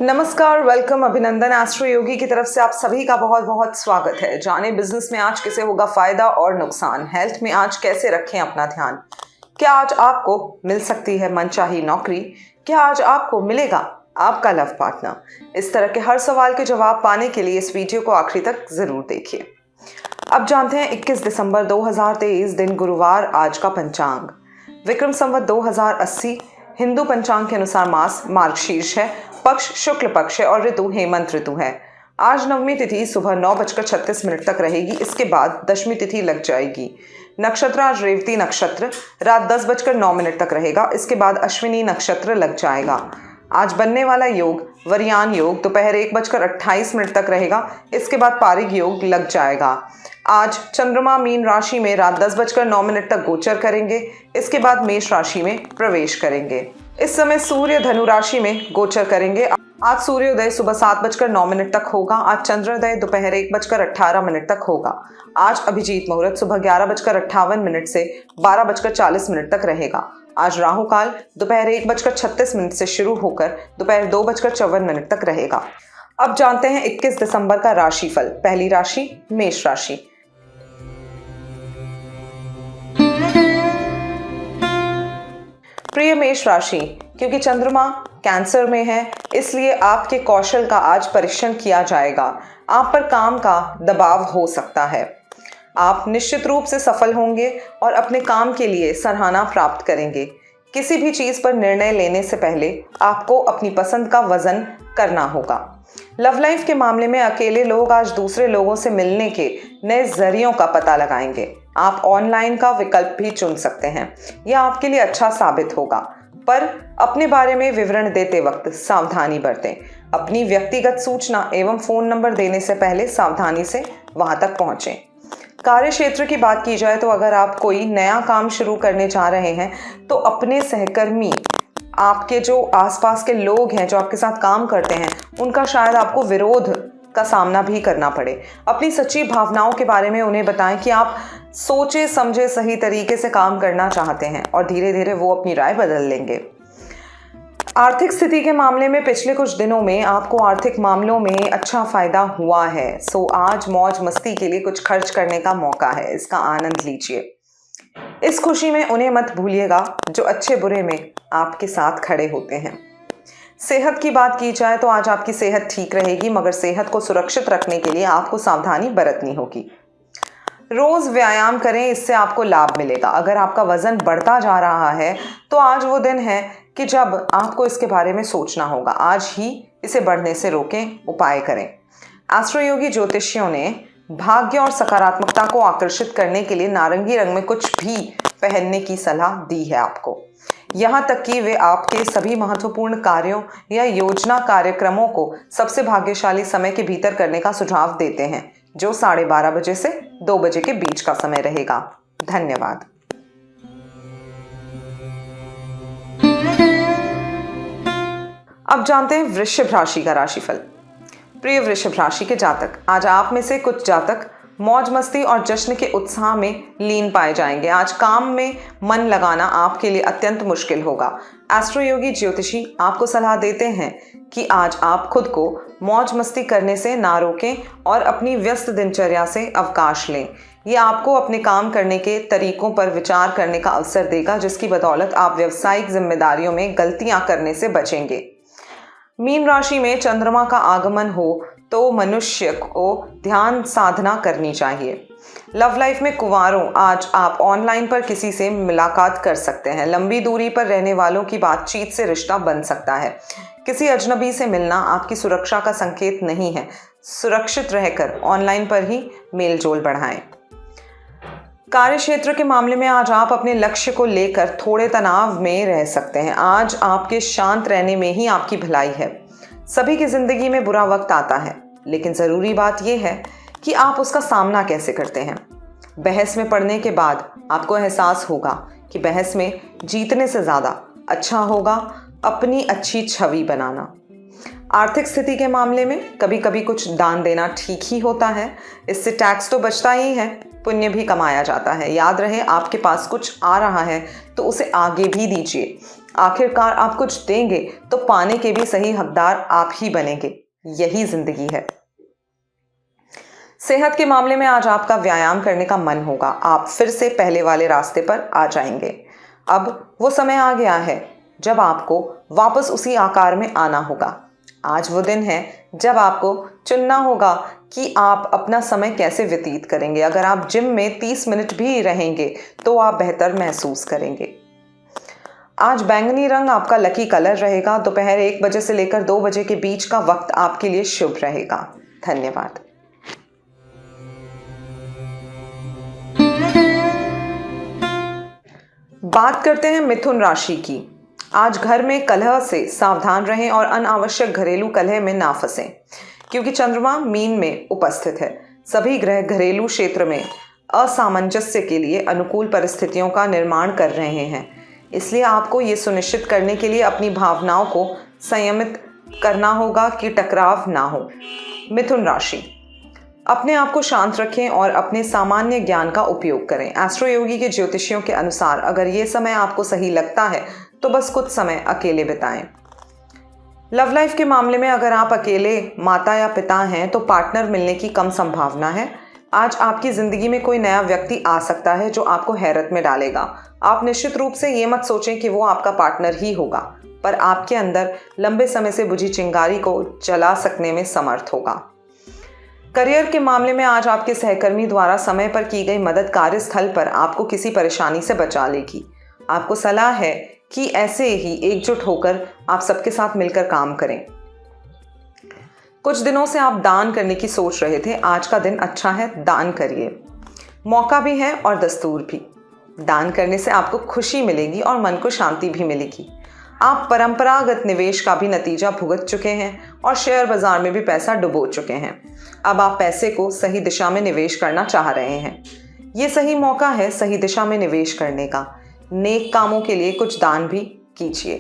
नमस्कार, वेलकम, अभिनंदन। एस्ट्रो योगी की तरफ से आप सभी का बहुत बहुत स्वागत है। जाने बिजनेस में आज किसे होगा फायदा और नुकसान, हेल्थ में आज कैसे रखें अपना ध्यान, क्या आज आपको मिल सकती है मनचाही नौकरी, क्या आज आपको मिलेगा आपका लव पार्टनर। इस तरह के हर सवाल के जवाब पाने के लिए इस वीडियो को आखिरी तक जरूर देखिए। अब जानते हैं 21 दिसंबर 2023 दिन गुरुवार आज का पंचांग। विक्रम संवत 2080 हिंदू पंचांग के अनुसार मास मार्गशीर्ष है, पक्ष शुक्ल पक्ष है और ऋतु हेमंत ऋतु है। आज नवमी तिथि सुबह 9:36 तक रहेगी, इसके बाद दशमी तिथि लग जाएगी। नक्षत्र आज रेवती नक्षत्र रात 10:09 तक रहेगा, इसके बाद अश्विनी नक्षत्र लग जाएगा। आज बनने वाला योग वरयान योग दोपहर 1:28 तक रहेगा, इसके बाद पारिग योग लग जाएगा। आज चंद्रमा मीन राशि में रात 10:09 तक गोचर करेंगे, इसके बाद मेष राशि में प्रवेश करेंगे। इस समय सूर्य धनु राशि में गोचर करेंगे। आज सूर्योदय सुबह 7:09 तक होगा। आज चंद्रोदय दोपहर 1:18 तक होगा। आज अभिजीत मुहूर्त सुबह 11:58 से 12:40 तक रहेगा। आज राहु काल दोपहर 1:36 से शुरू होकर दोपहर 2:54 तक रहेगा। अब जानते हैं 21 दिसंबर का राशिफल। पहली राशि मेष राशि। प्रिय मेष राशि, क्योंकि चंद्रमा कैंसर में है इसलिए आपके कौशल का आज परीक्षण किया जाएगा। आप पर काम का दबाव हो सकता है। आप निश्चित रूप से सफल होंगे और अपने काम के लिए सराहना प्राप्त करेंगे। किसी भी चीज पर निर्णय लेने से पहले आपको अपनी पसंद का वजन करना होगा। लव लाइफ के मामले में अकेले लोग आज दूसरे लोगों से मिलने के नए जरियों का पता लगाएंगे। आप ऑनलाइन का विकल्प भी चुन सकते हैं, यह आपके लिए अच्छा साबित होगा, पर अपने बारे में विवरण देते वक्त सावधानी बरतें। अपनी व्यक्तिगत सूचना एवं फोन नंबर देने से पहले सावधानी से वहां तक पहुंचें। कार्य क्षेत्र की बात की जाए तो अगर आप कोई नया काम शुरू करने जा रहे हैं तो अपने सहकर्मी, आपके जो आसपास के लोग हैं जो आपके साथ काम करते हैं, उनका शायद आपको विरोध का सामना भी करना पड़े। अपनी सच्ची भावनाओं के बारे में उन्हें बताएं कि आप सोचे समझे सही तरीके से काम करना चाहते हैं और धीरे धीरे वो अपनी राय बदल लेंगे। आर्थिक स्थिति के मामले में पिछले कुछ दिनों में आपको आर्थिक मामलों में अच्छा फायदा हुआ है, सो आज मौज मस्ती के लिए कुछ खर्च करने का मौका है, इसका आनंद लीजिए। इस खुशी में उन्हें मत भूलिएगा जो अच्छे बुरे में आपके साथ खड़े होते हैं। सेहत की बात की जाए तो आज आपकी सेहत ठीक रहेगी, मगर सेहत को सुरक्षित रखने के लिए आपको सावधानी बरतनी होगी। रोज व्यायाम करें, इससे आपको लाभ मिलेगा। अगर आपका वजन बढ़ता जा रहा है तो आज वो दिन है कि जब आपको इसके बारे में सोचना होगा। आज ही इसे बढ़ने से रोकें, उपाय करें। एस्ट्रो योगी ज्योतिषियों ने भाग्य और सकारात्मकता को आकर्षित करने के लिए नारंगी रंग में कुछ भी पहनने की सलाह दी है आपको। यहाँ तक कि वे आपके सभी महत्वपूर्ण कार्यों या योजना कार्यक्रमों को सबसे भाग्यशाली समय के भीतर करने का सुझाव देते हैं, जो 12:30 बजे से 2 बजे के बीच का समय रहेगा। धन्यवाद। अब जानते हैं वृषभ राशि का राशिफल। प्रिय वृषभ राशि के जातक, आज आप में से कुछ जातक मौज मस्ती और जश्न के उत्साह में लीन पाए जाएंगे। आज काम में मन लगाना आपके लिए अत्यंत मुश्किल होगा। एस्ट्रो योगी ज्योतिषी आपको सलाह देते हैं कि आज आप खुद को मौज मस्ती करने से ना रोकें और अपनी व्यस्त दिनचर्या से अवकाश लें। ये आपको अपने काम करने के तरीकों पर विचार करने का अवसर देगा, जिसकी बदौलत आप व्यावसायिक जिम्मेदारियों में गलतियां करने से बचेंगे। मीन राशि में चंद्रमा का आगमन हो तो मनुष्य को ध्यान साधना करनी चाहिए। लव लाइफ में कुंवारों, आज आप ऑनलाइन पर किसी से मुलाकात कर सकते हैं। लंबी दूरी पर रहने वालों की बातचीत से रिश्ता बन सकता है। किसी अजनबी से मिलना आपकी सुरक्षा का संकेत नहीं है। सुरक्षित रहकर ऑनलाइन पर ही मेल जोल बढ़ाएं। कार्य क्षेत्र के मामले में आज आप अपने लक्ष्य को लेकर थोड़े तनाव में रह सकते हैं। आज आपके शांत रहने में ही आपकी भलाई है। सभी की जिंदगी में बुरा वक्त आता है, लेकिन जरूरी बात यह है कि आप उसका सामना कैसे करते हैं। बहस में पड़ने के बाद आपको एहसास होगा कि बहस में जीतने से ज्यादा अच्छा होगा अपनी अच्छी छवि बनाना। आर्थिक स्थिति के मामले में कभी कभी कुछ दान देना ठीक ही होता है। इससे टैक्स तो बचता ही है, पुण्य भी कमाया जाता है। याद रहे, आपके पास कुछ आ रहा है तो उसे आगे भी दीजिए। आखिरकार आप कुछ देंगे तो पाने के भी सही हकदार आप ही बनेंगे। यही जिंदगी है। सेहत के मामले में आज आपका व्यायाम करने का मन होगा। आप फिर से पहले वाले रास्ते पर आ जाएंगे। अब वो समय आ गया है जब आपको वापस उसी आकार में आना होगा। आज वो दिन है जब आपको चुनना होगा कि आप अपना समय कैसे व्यतीत करेंगे। अगर आप जिम में 30 मिनट भी रहेंगे तो आप बेहतर महसूस करेंगे। आज बैंगनी रंग आपका लकी कलर रहेगा। दोपहर 1 बजे से लेकर 2 बजे के बीच का वक्त आपके लिए शुभ रहेगा। धन्यवाद। बात करते हैं मिथुन राशि की। आज घर में कलह से सावधान रहें और अनावश्यक घरेलू कलह में ना फंसें, क्योंकि चंद्रमा मीन में उपस्थित है। सभी ग्रह घरेलू क्षेत्र में असामंजस्य के लिए अनुकूल परिस्थितियों का निर्माण कर रहे हैं। इसलिए आपको ये सुनिश्चित करने के लिए अपनी भावनाओं को संयमित करना होगा कि टकराव ना हो। मिथुन राशि, अपने आप को शांत रखें और अपने सामान्य ज्ञान का उपयोग करें। एस्ट्रो योगी के ज्योतिषियों के अनुसार अगर ये समय आपको सही लगता है तो बस कुछ समय अकेले बिताएं। लव लाइफ के मामले में अगर आप अकेले माता या पिता हैं तो पार्टनर मिलने की कम संभावना है। आज आपकी ज़िंदगी में कोई नया व्यक्ति आ सकता है जो आपको हैरत में डालेगा। आप निश्चित रूप से ये मत सोचें कि वो आपका पार्टनर ही होगा, पर आपके अंदर लंबे समय से बुझी चिंगारी को जला सकने में समर्थ होगा। करियर के मामले में आज आपके सहकर्मी द्वारा समय पर की गई मदद कार्यस्थल पर आपको किसी परेशानी से बचा लेगी। आपको सलाह है कि ऐसे ही एकजुट होकर आप सबके साथ मिलकर काम करें। कुछ दिनों से आप दान करने की सोच रहे थे। आज का दिन अच्छा है, दान करिए। मौका भी है और दस्तूर भी। दान करने से आपको खुशी मिलेगी और मन को शांति भी मिलेगी। आप परंपरागत निवेश का भी नतीजा भुगत चुके हैं और शेयर बाजार में भी पैसा डुबो चुके हैं। अब आप पैसे को सही दिशा में निवेश करना चाह रहे हैं। ये सही मौका है सही दिशा में निवेश करने का। नेक कामों के लिए कुछ दान भी कीजिए।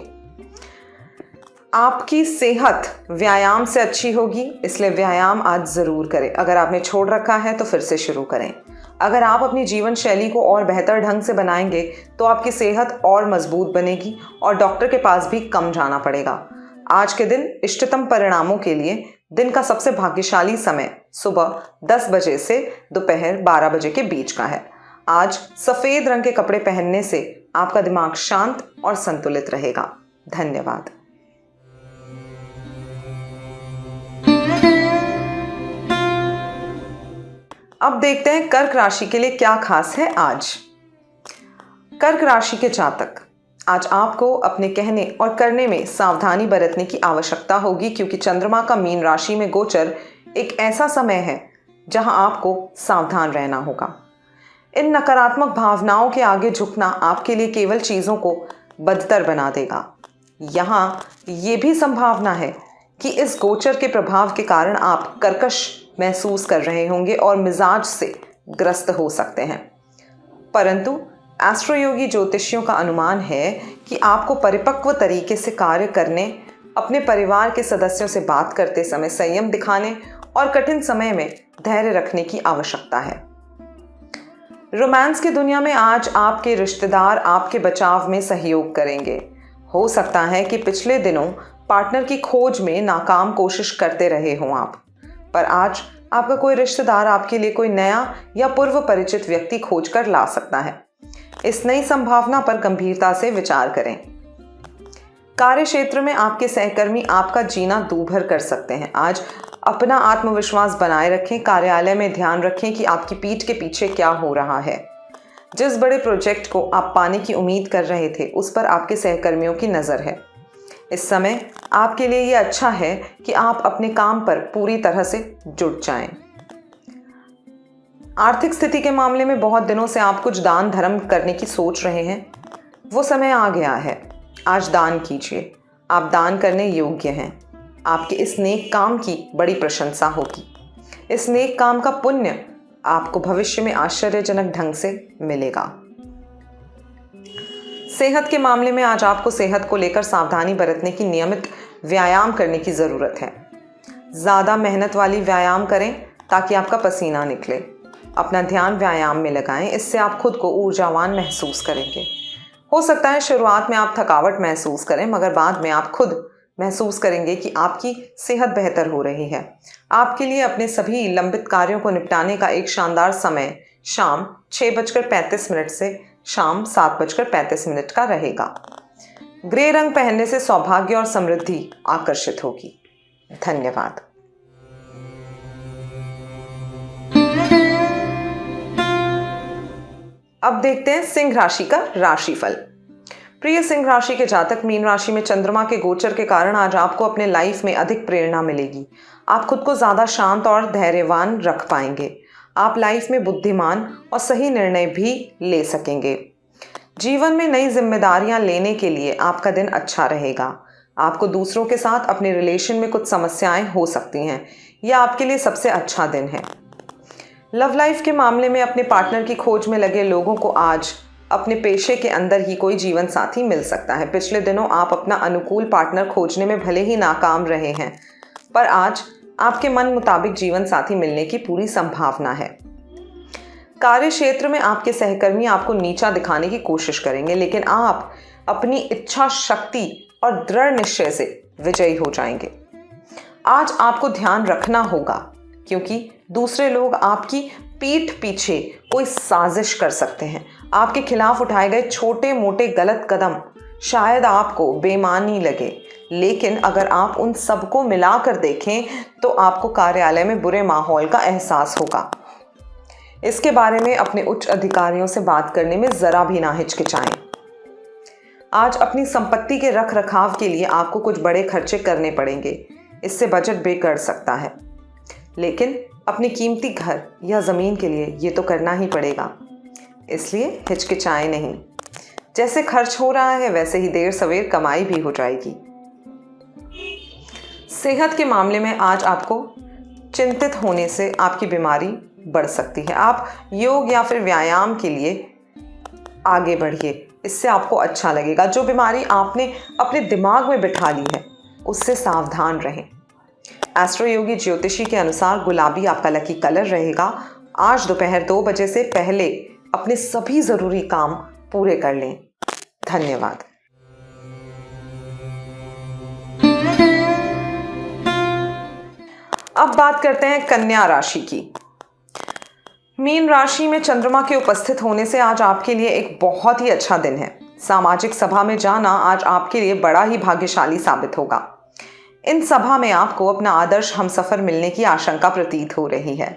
आपकी सेहत व्यायाम से अच्छी होगी, इसलिए व्यायाम आज ज़रूर करें। अगर आपने छोड़ रखा है तो फिर से शुरू करें। अगर आप अपनी जीवन शैली को और बेहतर ढंग से बनाएंगे तो आपकी सेहत और मजबूत बनेगी और डॉक्टर के पास भी कम जाना पड़ेगा। आज के दिन इष्टतम परिणामों के लिए दिन का सबसे भाग्यशाली समय सुबह 10 बजे से दोपहर 12 बजे के बीच का है। आज सफ़ेद रंग के कपड़े पहनने से आपका दिमाग शांत और संतुलित रहेगा। धन्यवाद। अब देखते हैं कर्क राशि के लिए क्या खास है आज। कर्क राशि के जातक, आज आपको अपने कहने और करने में सावधानी बरतने की आवश्यकता होगी, क्योंकि चंद्रमा का मीन राशि में गोचर एक ऐसा समय है जहां आपको सावधान रहना होगा। इन नकारात्मक भावनाओं के आगे झुकना आपके लिए केवल चीज़ों को बदतर बना देगा। यहाँ ये भी संभावना है कि इस गोचर के प्रभाव के कारण आप कर्कश महसूस कर रहे होंगे और मिजाज से ग्रस्त हो सकते हैं। परंतु एस्ट्रो योगी ज्योतिषियों का अनुमान है कि आपको परिपक्व तरीके से कार्य करने, अपने परिवार के सदस्यों से बात करते समय संयम दिखाने और कठिन समय में धैर्य रखने की आवश्यकता है। रोमांस की दुनिया में आज आपके रिश्तेदार आपके बचाव में सहयोग करेंगे। हो सकता है कि पिछले दिनों पार्टनर की खोज में नाकाम कोशिश करते रहे हों आप, पर आज आपका कोई रिश्तेदार आपके लिए कोई नया या पूर्व परिचित व्यक्ति खोज कर ला सकता है। इस नई संभावना पर गंभीरता से विचार करें। कार्य क्षेत्र में आपके सहकर्मी आपका जीना दूभर कर सकते हैं। आज अपना आत्मविश्वास बनाए रखें। कार्यालय में ध्यान रखें कि आपकी पीठ के पीछे क्या हो रहा है। जिस बड़े प्रोजेक्ट को आप पाने की उम्मीद कर रहे थे उस पर आपके सहकर्मियों की नज़र है। इस समय आपके लिए ये अच्छा है कि आप अपने काम पर पूरी तरह से जुट जाएं। आर्थिक स्थिति के मामले में बहुत दिनों से आप कुछ दान धर्म करने की सोच रहे हैं, वो समय आ गया है। आज दान कीजिए। आप दान करने योग्य हैं। आपके इस नेक काम की बड़ी प्रशंसा होगी। इस नेक काम का पुण्य आपको भविष्य में आश्चर्यजनक ढंग से मिलेगा। सेहत के मामले में आज आपको सेहत को लेकर सावधानी बरतने की, नियमित व्यायाम करने की ज़रूरत है। ज़्यादा मेहनत वाली व्यायाम करें ताकि आपका पसीना निकले। अपना ध्यान व्यायाम में लगाएं, इससे आप खुद को ऊर्जावान महसूस करेंगे। हो सकता है शुरुआत में आप थकावट महसूस करें, मगर बाद में आप खुद महसूस करेंगे कि आपकी सेहत बेहतर हो रही है। आपके लिए अपने सभी लंबित कार्यों को निपटाने का एक शानदार समय शाम 6:35 से शाम 7:35 का रहेगा। ग्रे रंग पहनने से सौभाग्य और समृद्धि आकर्षित होगी। धन्यवाद। अब देखते हैं सिंह राशि का राशिफल। प्रिय सिंह राशि के जातक, मीन राशि में चंद्रमा के गोचर के कारण आज आपको अपने लाइफ में अधिक प्रेरणा मिलेगी। आप खुद को ज़्यादा शांत और धैर्यवान रख पाएंगे। आप लाइफ में बुद्धिमान और सही निर्णय भी ले सकेंगे। जीवन में नई जिम्मेदारियां लेने के लिए आपका दिन अच्छा रहेगा। आपको दूसरों के साथ अपने रिलेशन में कुछ समस्याएं हो सकती हैं। यह आपके लिए सबसे अच्छा दिन है। लव लाइफ के मामले में अपने पार्टनर की खोज में लगे लोगों को आज अपने पेशे के अंदर ही कोई जीवन साथी मिल सकता है। पिछले दिनों आप अपना अनुकूल पार्टनर खोजने में भले ही नाकाम रहे हैं, पर आज आपके मन मुताबिक जीवन साथी मिलने की पूरी संभावना है। कार्य क्षेत्र में आपके सहकर्मी आपको नीचा दिखाने की कोशिश करेंगे, लेकिन आप अपनी इच्छा शक्ति और दृढ़ निश्चय से विजयी हो जाएंगे। आज आपको ध्यान रखना होगा, क्योंकि दूसरे लोग आपकी पीठ पीछे कोई साजिश कर सकते हैं। आपके खिलाफ उठाए गए छोटे मोटे गलत कदम शायद आपको बेमानी लगे, लेकिन अगर आप उन सबको मिलाकर देखें तो आपको कार्यालय में बुरे माहौल का एहसास होगा। इसके बारे में अपने उच्च अधिकारियों से बात करने में ज़रा भी ना हिचकिचाएं। आज अपनी संपत्ति के रख रखाव के लिए आपको कुछ बड़े खर्चे करने पड़ेंगे। इससे बजट बिगड़ सकता है, लेकिन अपनी कीमती घर या ज़मीन के लिए ये तो करना ही पड़ेगा, इसलिए हिचकिचाएं नहीं। जैसे खर्च हो रहा है वैसे ही देर सवेर कमाई भी हो जाएगी। सेहत के मामले में आज आपको चिंतित होने से आपकी बीमारी बढ़ सकती है। आप योग या फिर व्यायाम के लिए आगे बढ़िए, इससे आपको अच्छा लगेगा। जो बीमारी आपने अपने दिमाग में बिठा ली है उससे सावधान रहें। एस्ट्रो योगी ज्योतिषी के अनुसार गुलाबी आपका लकी कलर रहेगा। आज दोपहर 2 बजे से पहले अपने सभी ज़रूरी काम पूरे कर लें। धन्यवाद। अब बात करते हैं कन्या राशि की। मीन राशि में चंद्रमा के उपस्थित होने से आज आपके लिए एक बहुत ही अच्छा दिन है। सामाजिक सभा में जाना आज आपके लिए बड़ा ही भाग्यशाली साबित होगा। इन सभा में आपको अपना आदर्श हमसफर मिलने की आशंका प्रतीत हो रही है।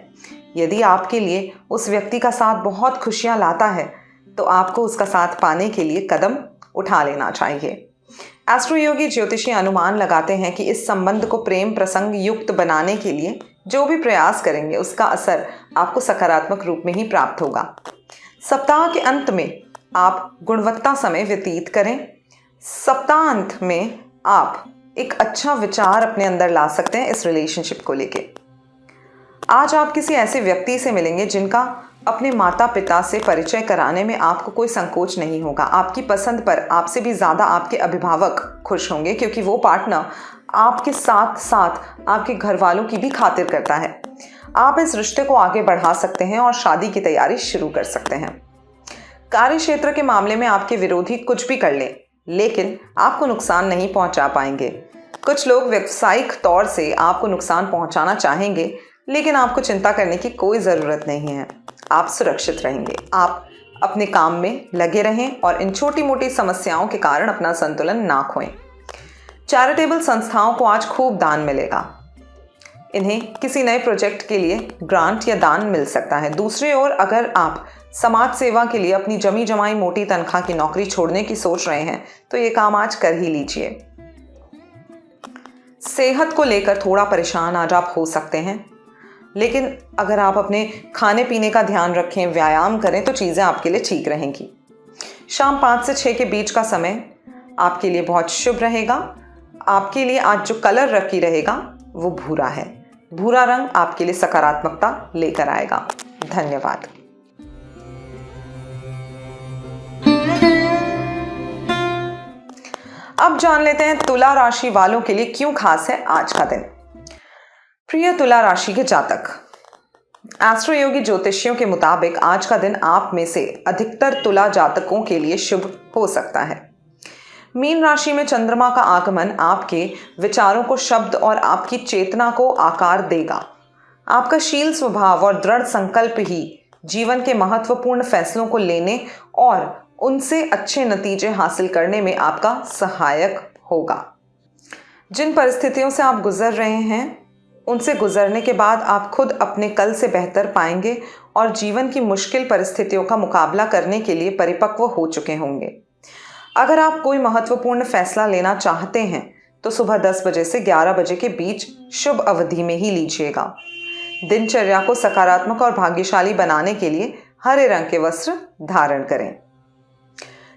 यदि आपके लिए उस व्यक्ति का साथ बहुत खुशियां लाता है तो आपको उसका साथ पाने के लिए कदम उठा लेना चाहिए। एस्ट्रो योगी ज्योतिषी अनुमान लगाते हैं कि इस संबंध को प्रेम प्रसंग युक्त बनाने के लिए जो भी प्रयास करेंगे उसका असर आपको सकारात्मक रूप में ही प्राप्त होगा। सप्ताह के अंत में आप गुणवत्ता समय व्यतीत करें। सप्ताहांत में आप एक अच्छा विचार अपने अंदर ला सकते हैं इस रिलेशनशिप को लेके। आज आप किसी ऐसे व्यक्ति से मिलेंगे जिनका अपने माता पिता से परिचय कराने में आपको कोई संकोच नहीं होगा। आपकी पसंद पर आपसे भी ज़्यादा आपके अभिभावक खुश होंगे, क्योंकि वो पार्टनर आपके साथ साथ आपके घर वालों की भी खातिर करता है। आप इस रिश्ते को आगे बढ़ा सकते हैं और शादी की तैयारी शुरू कर सकते हैं। कार्य क्षेत्र के मामले में आपके विरोधी कुछ भी कर लें, लेकिन आपको नुकसान नहीं पहुंचा पाएंगे। कुछ लोग व्यावसायिक तौर से आपको नुकसान पहुंचाना चाहेंगे, लेकिन आपको चिंता करने की कोई ज़रूरत नहीं है। आप सुरक्षित रहेंगे। आप अपने काम में लगे रहें और इन छोटी मोटी समस्याओं के कारण अपना संतुलन ना खोएं। चैरिटेबल संस्थाओं को आज खूब दान मिलेगा। इन्हें किसी नए प्रोजेक्ट के लिए ग्रांट या दान मिल सकता है। दूसरी ओर अगर आप समाज सेवा के लिए अपनी जमी जमाई मोटी तनख्वाह की नौकरी छोड़ने की सोच रहे हैं तो ये काम आज कर ही लीजिए। सेहत को लेकर थोड़ा परेशान आज आप हो सकते हैं, लेकिन अगर आप अपने खाने पीने का ध्यान रखें, व्यायाम करें तो चीज़ें आपके लिए ठीक रहेंगी। शाम 5 से 6 के बीच का समय आपके लिए बहुत शुभ रहेगा। आपके लिए आज जो कलर लकी रहेगा वो भूरा है। भूरा रंग आपके लिए सकारात्मकता लेकर आएगा। धन्यवाद। अब जान लेते हैं तुला राशि वालों के लिए क्यों खास है आज का दिन। प्रिय तुला राशि के जातक, एस्ट्रो योगी ज्योतिषियों के मुताबिक आज का दिन आप में से अधिकतर तुला जातकों के लिए शुभ हो सकता है। मीन राशि में चंद्रमा का आगमन आपके विचारों को शब्द और आपकी चेतना को आकार देगा। आपका शील स्वभाव और दृढ़ संकल्प ही जीवन के महत्वपूर्ण फैसलों को लेने और उनसे अच्छे नतीजे हासिल करने में आपका सहायक होगा। जिन परिस्थितियों से आप गुजर रहे हैं उनसे गुजरने के बाद आप खुद अपने कल से बेहतर पाएंगे और जीवन की मुश्किल परिस्थितियों का मुकाबला करने के लिए परिपक्व हो चुके होंगे। अगर आप कोई महत्वपूर्ण फैसला लेना चाहते हैं तो सुबह 10 बजे से 11 बजे के बीच शुभ अवधि में ही लीजिएगा। दिनचर्या को सकारात्मक और भाग्यशाली बनाने के लिए हरे रंग के वस्त्र धारण करें।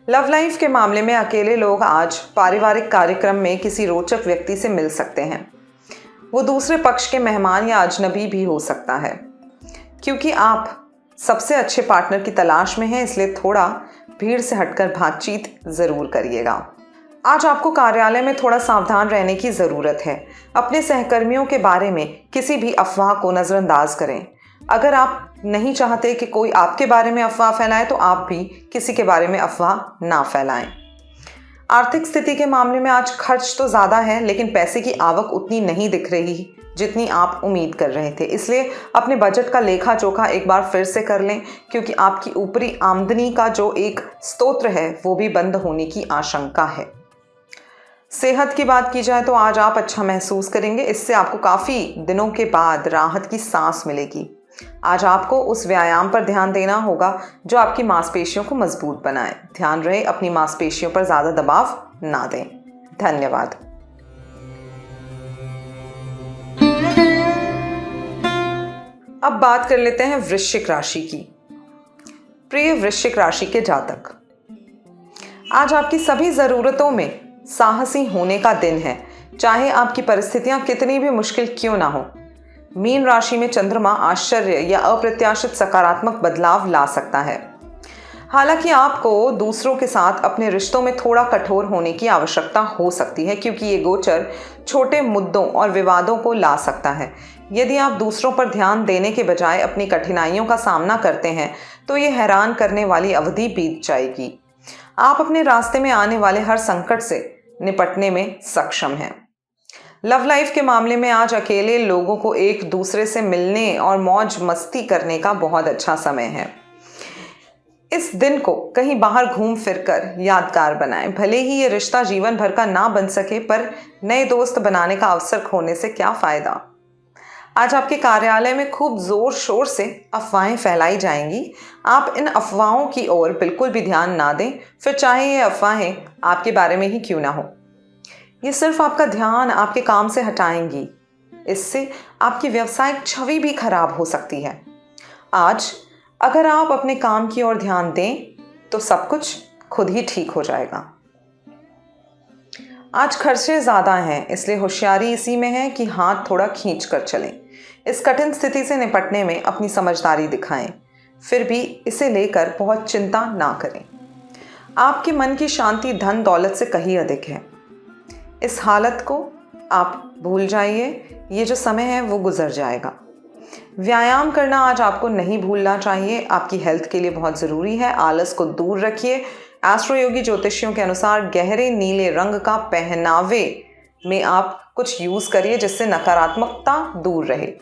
लव लाइफ के मामले में अकेले लोग आज पारिवारिक कार्यक्रम में किसी रोचक व्यक्ति से मिल सकते हैं। वो दूसरे पक्ष के मेहमान या अजनबी भी हो सकता है। क्योंकि आप सबसे अच्छे पार्टनर की तलाश में हैं, इसलिए थोड़ा भीड़ से हटकर बातचीत ज़रूर करिएगा। आज आपको कार्यालय में थोड़ा सावधान रहने की ज़रूरत है। अपने सहकर्मियों के बारे में किसी भी अफवाह को नज़रअंदाज करें। अगर आप नहीं चाहते कि कोई आपके बारे में अफवाह फैलाए तो आप भी किसी के बारे में अफवाह ना फैलाएं। आर्थिक स्थिति के मामले में आज खर्च तो ज़्यादा है, लेकिन पैसे की आवक उतनी नहीं दिख रही जितनी आप उम्मीद कर रहे थे। इसलिए अपने बजट का लेखा जोखा एक बार फिर से कर लें, क्योंकि आपकी ऊपरी आमदनी का जो एक स्रोत है वो भी बंद होने की आशंका है। सेहत की बात की जाए तो आज आप अच्छा महसूस करेंगे। इससे आपको काफ़ी दिनों के बाद राहत की सांस मिलेगी। आज आपको उस व्यायाम पर ध्यान देना होगा जो आपकी मांसपेशियों को मजबूत बनाए। ध्यान रहे अपनी मांसपेशियों पर ज़्यादा दबाव ना दें। धन्यवाद। अब बात कर लेते हैं वृश्चिक राशि की। प्रिय वृश्चिक राशि के जातक, आज आपकी सभी ज़रूरतों में साहसी होने का दिन है, चाहे आपकी परिस्थितियां कितनी भी मुश्किल क्यों ना हो। मीन राशि में चंद्रमा आश्चर्य या अप्रत्याशित सकारात्मक बदलाव ला सकता है। हालांकि आपको दूसरों के साथ अपने रिश्तों में थोड़ा कठोर होने की आवश्यकता हो सकती है, क्योंकि ये गोचर छोटे मुद्दों और विवादों को ला सकता है। यदि आप दूसरों पर ध्यान देने के बजाय अपनी कठिनाइयों का सामना करते हैं तो ये हैरान करने वाली अवधि बीत जाएगी। आप अपने रास्ते में आने वाले हर संकट से निपटने में सक्षम हैं। लव लाइफ के मामले में आज अकेले लोगों को एक दूसरे से मिलने और मौज मस्ती करने का बहुत अच्छा समय है। इस दिन को कहीं बाहर घूम फिरकर यादगार बनाएं। भले ही ये रिश्ता जीवन भर का ना बन सके, पर नए दोस्त बनाने का अवसर खोने से क्या फ़ायदा। आज आपके कार्यालय में खूब ज़ोर शोर से अफवाहें फैलाई जाएंगी। आप इन अफवाहों की ओर बिल्कुल भी ध्यान ना दें, फिर चाहे ये अफवाहें आपके बारे में ही क्यों ना हो। ये सिर्फ आपका ध्यान आपके काम से हटाएंगी। इससे आपकी व्यावसायिक छवि भी खराब हो सकती है। आज अगर आप अपने काम की ओर ध्यान दें तो सब कुछ खुद ही ठीक हो जाएगा। आज खर्चे ज़्यादा हैं, इसलिए होशियारी इसी में है कि हाथ थोड़ा खींच कर चलें। इस कठिन स्थिति से निपटने में अपनी समझदारी दिखाएं, फिर भी इसे लेकर बहुत चिंता ना करें। आपके मन की शांति धन दौलत से कहीं अधिक है। इस हालत को आप भूल जाइए। ये जो समय है वो गुजर जाएगा। व्यायाम करना आज आपको नहीं भूलना चाहिए, आपकी हेल्थ के लिए बहुत ज़रूरी है। आलस को दूर रखिए। एस्ट्रो योगी ज्योतिषियों के अनुसार गहरे नीले रंग का पहनावे में आप कुछ यूज़ करिए जिससे नकारात्मकता दूर रहे।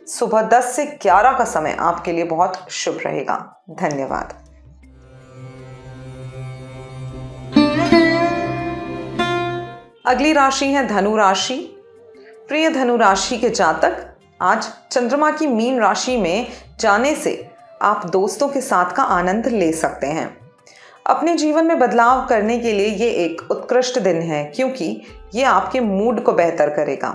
सुबह 10 से 11 का समय आपके लिए बहुत शुभ रहेगा। धन्यवाद। अगली राशि है धनु राशि। प्रिय धनु राशि के जातक, आज चंद्रमा की मीन राशि में जाने से आप दोस्तों के साथ का आनंद ले सकते हैं। अपने जीवन में बदलाव करने के लिए ये एक उत्कृष्ट दिन है, क्योंकि ये आपके मूड को बेहतर करेगा।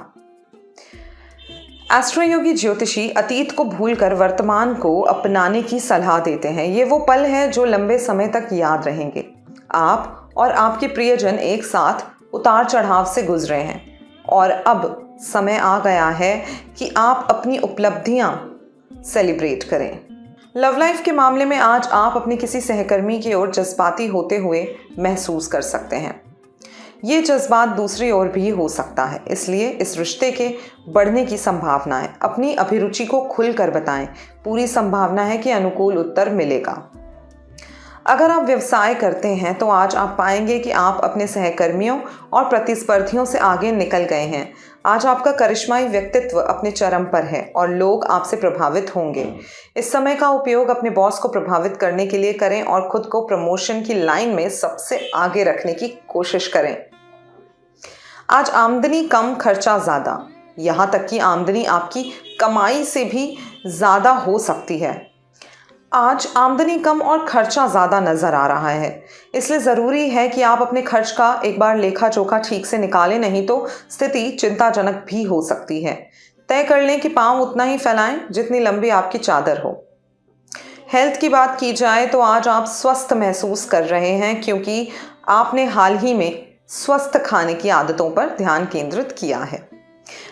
एस्ट्रो योगी ज्योतिषी अतीत को भूलकर वर्तमान को अपनाने की सलाह देते हैं। ये वो पल है जो लंबे समय तक याद रहेंगे। आप और आपके प्रियजन एक साथ उतार चढ़ाव से गुजरे हैं और अब समय आ गया है कि आप अपनी उपलब्धियां सेलिब्रेट करें। लव लाइफ के मामले में आज आप अपने किसी सहकर्मी की ओर जज्बाती होते हुए महसूस कर सकते हैं। ये जज्बात दूसरी ओर भी हो सकता है, इसलिए इस रिश्ते के बढ़ने की संभावना है। अपनी अभिरुचि को खुलकर बताएं। पूरी संभावना है कि अनुकूल उत्तर मिलेगा। अगर आप व्यवसाय करते हैं तो आज आप पाएंगे कि आप अपने सहकर्मियों और प्रतिस्पर्धियों से आगे निकल गए हैं। आज आपका करिश्माई व्यक्तित्व अपने चरम पर है और लोग आपसे प्रभावित होंगे। इस समय का उपयोग अपने बॉस को प्रभावित करने के लिए करें और खुद को प्रमोशन की लाइन में सबसे आगे रखने की कोशिश करें। आज आमदनी कम, खर्चा ज़्यादा, यहाँ तक कि आमदनी आपकी कमाई से भी ज़्यादा हो सकती है। आज आमदनी कम और खर्चा ज़्यादा नज़र आ रहा है, इसलिए ज़रूरी है कि आप अपने खर्च का एक बार लेखा जोखा ठीक से निकालें, नहीं तो स्थिति चिंताजनक भी हो सकती है। तय कर लें कि पाँव उतना ही फैलाएं जितनी लंबी आपकी चादर हो। हेल्थ की बात की जाए तो आज आप स्वस्थ महसूस कर रहे हैं क्योंकि आपने हाल ही में स्वस्थ खाने की आदतों पर ध्यान केंद्रित किया है।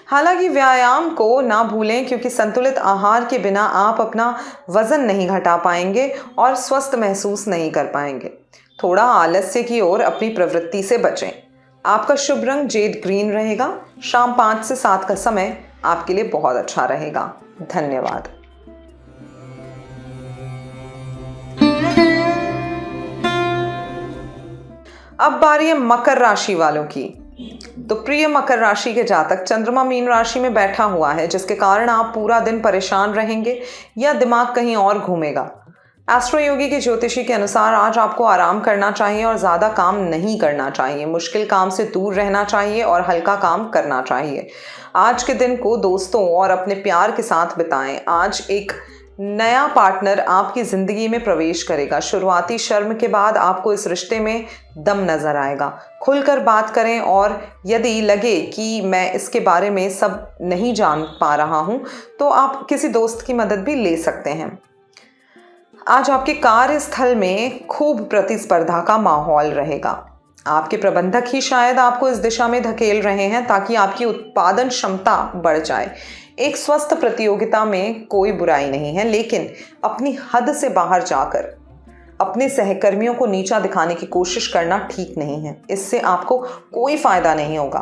हालांकि व्यायाम को ना भूलें क्योंकि संतुलित आहार के बिना आप अपना वजन नहीं घटा पाएंगे और स्वस्थ महसूस नहीं कर पाएंगे। थोड़ा आलस्य की ओर अपनी प्रवृत्ति से बचें। आपका शुभ रंग जेड ग्रीन रहेगा। शाम 5 से 7 का समय आपके लिए बहुत अच्छा रहेगा। धन्यवाद। अब बारी है मकर राशि वालों की। तो प्रिय मकर राशि के जातक, चंद्रमा मीन राशि में बैठा हुआ है जिसके कारण आप पूरा दिन परेशान रहेंगे या दिमाग कहीं और घूमेगा। एस्ट्रो योगी के ज्योतिषी के अनुसार आज आपको आराम करना चाहिए और ज़्यादा काम नहीं करना चाहिए। मुश्किल काम से दूर रहना चाहिए और हल्का काम करना चाहिए। आज के दिन को दोस्तों और अपने प्यार के साथ बिताएं। आज एक नया पार्टनर आपकी ज़िंदगी में प्रवेश करेगा। शुरुआती शर्म के बाद आपको इस रिश्ते में दम नज़र आएगा। खुलकर बात करें और यदि लगे कि मैं इसके बारे में सब नहीं जान पा रहा हूं तो आप किसी दोस्त की मदद भी ले सकते हैं। आज आपके कार्यस्थल में खूब प्रतिस्पर्धा का माहौल रहेगा। आपके प्रबंधक ही शायद आपको इस दिशा में धकेल रहे हैं ताकि आपकी उत्पादन क्षमता बढ़ जाए। एक स्वस्थ प्रतियोगिता में कोई बुराई नहीं है, लेकिन अपनी हद से बाहर जाकर अपने सहकर्मियों को नीचा दिखाने की कोशिश करना ठीक नहीं है। इससे आपको कोई फायदा नहीं होगा।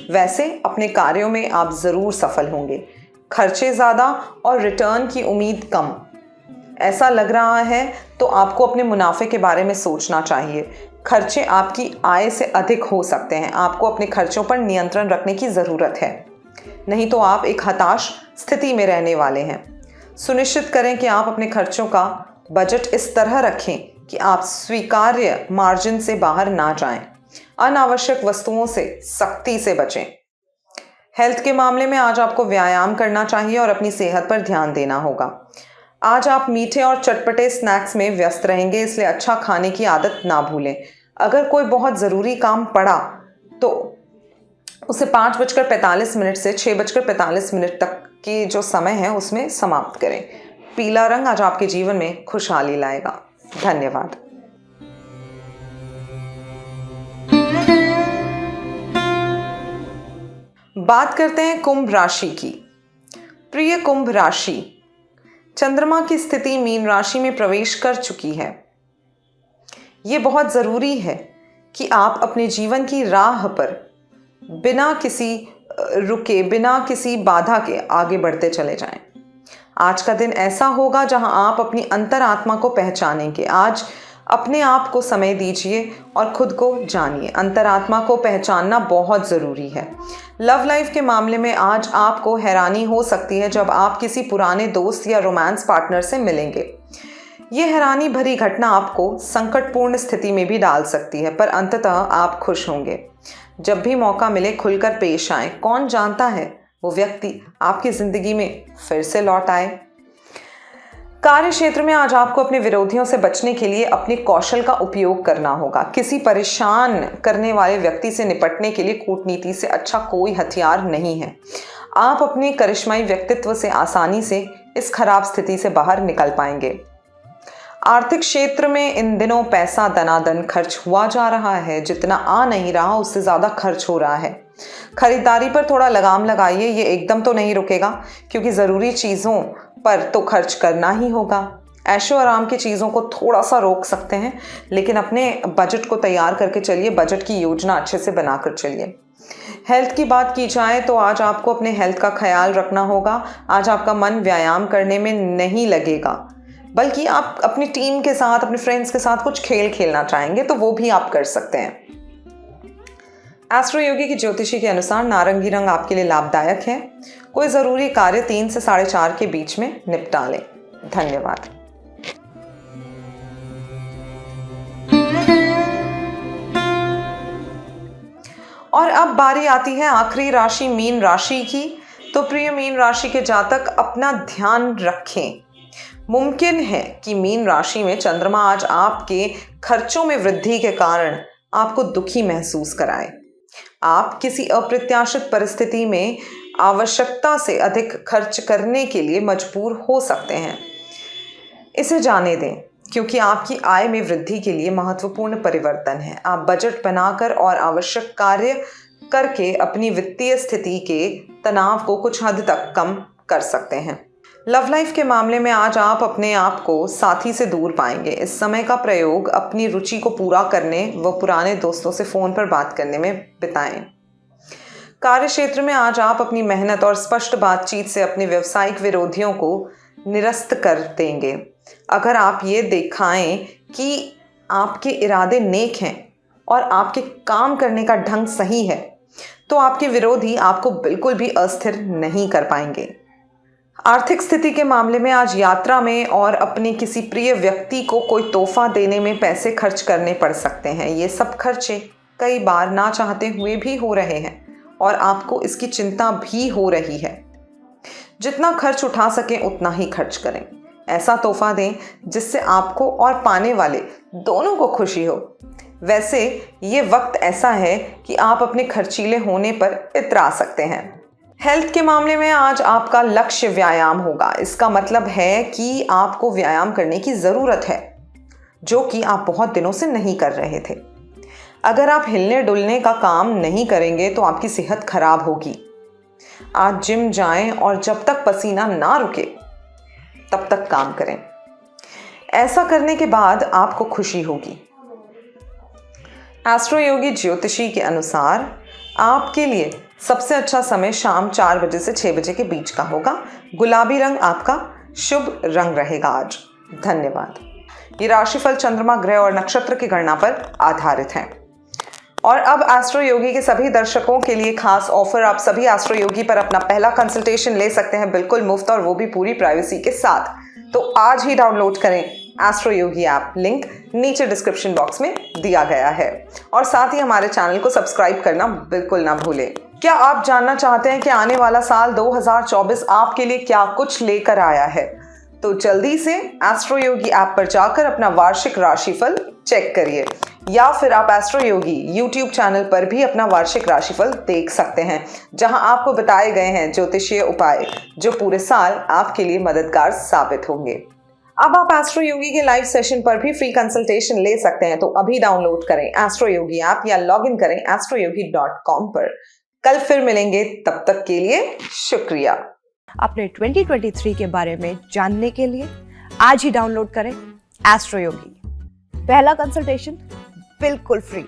वैसे अपने कार्यों में आप ज़रूर सफल होंगे। खर्चे ज़्यादा और रिटर्न की उम्मीद कम ऐसा लग रहा है तो आपको अपने मुनाफे के बारे में सोचना चाहिए। खर्चे आपकी आय से अधिक हो सकते हैं। आपको अपने खर्चों पर नियंत्रण रखने की ज़रूरत है, नहीं तो आप एक हताश स्थिति में रहने वाले हैं। सुनिश्चित करें कि आप अपने खर्चों का बजट इस तरह रखें कि आप स्वीकार्य मार्जिन से बाहर ना जाएं। अनावश्यक वस्तुओं से सख्ती से बचें। हेल्थ के मामले में आज आपको व्यायाम करना चाहिए और अपनी सेहत पर ध्यान देना होगा। आज आप मीठे और चटपटे स्नैक्स में व्यस्त रहेंगे, इसलिए अच्छा खाने की आदत ना भूलें। अगर कोई बहुत ज़रूरी काम पड़ा तो उसे 5:45 से 6:45 तक की जो समय है उसमें समाप्त करें। पीला रंग आज आपके जीवन में खुशहाली लाएगा। धन्यवाद। बात करते हैं कुंभ राशि की। प्रिय कुंभ राशि, चंद्रमा की स्थिति मीन राशि में प्रवेश कर चुकी है। ये बहुत ज़रूरी है कि आप अपने जीवन की राह पर बिना किसी रुके, बिना किसी बाधा के आगे बढ़ते चले जाएं। आज का दिन ऐसा होगा जहां आप अपनी अंतरात्मा को पहचानेंगे। आज अपने आप को समय दीजिए और खुद को जानिए। अंतरात्मा को पहचानना बहुत ज़रूरी है। लव लाइफ के मामले में आज आपको हैरानी हो सकती है जब आप किसी पुराने दोस्त या रोमांस पार्टनर से मिलेंगे। ये हैरानी भरी घटना आपको संकटपूर्ण स्थिति में भी डाल सकती है, पर अंततः आप खुश होंगे। जब भी मौका मिले खुलकर पेश आएं। कौन जानता है वो व्यक्ति आपकी ज़िंदगी में फिर से लौट आए। कार्य क्षेत्र में आज आपको अपने विरोधियों से बचने के लिए अपने कौशल का उपयोग करना होगा। किसी परेशान करने वाले व्यक्ति से निपटने के लिए कूटनीति से अच्छा कोई हथियार नहीं है। आप अपने करिश्माई व्यक्तित्व से आसानी से इस खराब स्थिति से बाहर निकल पाएंगे। आर्थिक क्षेत्र में इन दिनों पैसा दनादन खर्च हुआ जा रहा है। जितना आ नहीं रहा उससे ज़्यादा खर्च हो रहा है। खरीदारी पर थोड़ा लगाम लगाइए। ये एकदम तो नहीं रुकेगा क्योंकि ज़रूरी चीज़ों पर तो खर्च करना ही होगा। ऐशो आराम की चीज़ों को थोड़ा सा रोक सकते हैं, लेकिन अपने बजट को तैयार करके चलिए। बजट की योजना अच्छे से बनाकर चलिए। हेल्थ की बात की जाए तो आज आपको अपने हेल्थ का ख्याल रखना होगा। आज आपका मन व्यायाम करने में नहीं लगेगा। बल्कि आप अपनी टीम के साथ, अपने फ्रेंड्स के साथ कुछ खेल खेलना चाहेंगे तो वो भी आप कर सकते हैं। एस्ट्रो योगी की ज्योतिषी के अनुसार नारंगी रंग आपके लिए लाभदायक है। कोई ज़रूरी कार्य 3 से 4:30 के बीच में निपटा लें। धन्यवाद। और अब बारी आती है आखिरी राशि मीन राशि की। तो प्रिय मीन राशि के जातक अपना ध्यान रखें। मुमकिन है कि मीन राशि में चंद्रमा आज आपके खर्चों में वृद्धि के कारण आपको दुखी महसूस कराए। आप किसी अप्रत्याशित परिस्थिति में आवश्यकता से अधिक खर्च करने के लिए मजबूर हो सकते हैं। इसे जाने दें, क्योंकि आपकी आय में वृद्धि के लिए महत्वपूर्ण परिवर्तन है। आप बजट बनाकर और आवश्यक कार्य करके अपनी वित्तीय स्थिति के तनाव को कुछ हद तक कम कर सकते हैं। लव लाइफ के मामले में आज आप अपने आप को साथी से दूर पाएंगे। इस समय का प्रयोग अपनी रुचि को पूरा करने व पुराने दोस्तों से फ़ोन पर बात करने में बिताएं। कार्य क्षेत्र में आज आप अपनी मेहनत और स्पष्ट बातचीत से अपने व्यावसायिक विरोधियों को निरस्त कर देंगे। अगर आप ये दिखाएं कि आपके इरादे नेक हैं और आपके काम करने का ढंग सही है, तो आपके विरोधी आपको बिल्कुल भी अस्थिर नहीं कर पाएंगे। आर्थिक स्थिति के मामले में आज यात्रा में और अपने किसी प्रिय व्यक्ति को कोई तोहफा देने में पैसे खर्च करने पड़ सकते हैं। ये सब खर्चे कई बार ना चाहते हुए भी हो रहे हैं और आपको इसकी चिंता भी हो रही है। जितना खर्च उठा सकें उतना ही खर्च करें। ऐसा तोहफा दें जिससे आपको और पाने वाले दोनों को खुशी हो। वैसे ये वक्त ऐसा है कि आप अपने खर्चीले होने पर इतरा सकते हैं। हेल्थ के मामले में आज आपका लक्ष्य व्यायाम होगा। इसका मतलब है कि आपको व्यायाम करने की ज़रूरत है, जो कि आप बहुत दिनों से नहीं कर रहे थे। अगर आप हिलने डुलने का काम नहीं करेंगे तो आपकी सेहत खराब होगी। आज जिम जाएं और जब तक पसीना ना रुके तब तक काम करें। ऐसा करने के बाद आपको खुशी होगी। एस्ट्रो योगी ज्योतिषी के अनुसार आपके लिए सबसे अच्छा समय शाम 4 बजे से 6 बजे के बीच का होगा। गुलाबी रंग आपका शुभ रंग रहेगा आज। धन्यवाद। ये राशिफल चंद्रमा, ग्रह और नक्षत्र की गणना पर आधारित है। और अब एस्ट्रो योगी के सभी दर्शकों के लिए खास ऑफर। आप सभी एस्ट्रो योगी पर अपना पहला कंसल्टेशन ले सकते हैं बिल्कुल मुफ्त, और वो भी पूरी प्राइवेसी के साथ। तो आज ही डाउनलोड करें एस्ट्रो योगी ऐप। लिंक नीचे डिस्क्रिप्शन बॉक्स में दिया गया है। और साथ ही हमारे चैनल को सब्सक्राइब करना बिल्कुल ना भूलें। क्या आप जानना चाहते हैं कि आने वाला साल 2024 आपके लिए क्या कुछ लेकर आया है? तो जल्दी से एस्ट्रो योगी ऐप पर जाकर अपना वार्षिक राशिफल चेक करिए, या फिर आप एस्ट्रो योगी यूट्यूब चैनल पर भी अपना वार्षिक राशिफल देख सकते हैं, जहां आपको बताए गए हैं ज्योतिषीय उपाय जो पूरे साल आपके लिए मददगार साबित होंगे। अब आप एस्ट्रो योगी के लाइव सेशन पर भी फ्री कंसल्टेशन ले सकते हैं। तो अभी डाउनलोड करें एस्ट्रो योगी ऐप या लॉग इन करें astroyogi.com पर। कल फिर मिलेंगे, तब तक के लिए शुक्रिया। अपने 2023 के बारे में जानने के लिए आज ही डाउनलोड करें एस्ट्रो योगी। पहला कंसल्टेशन बिल्कुल फ्री।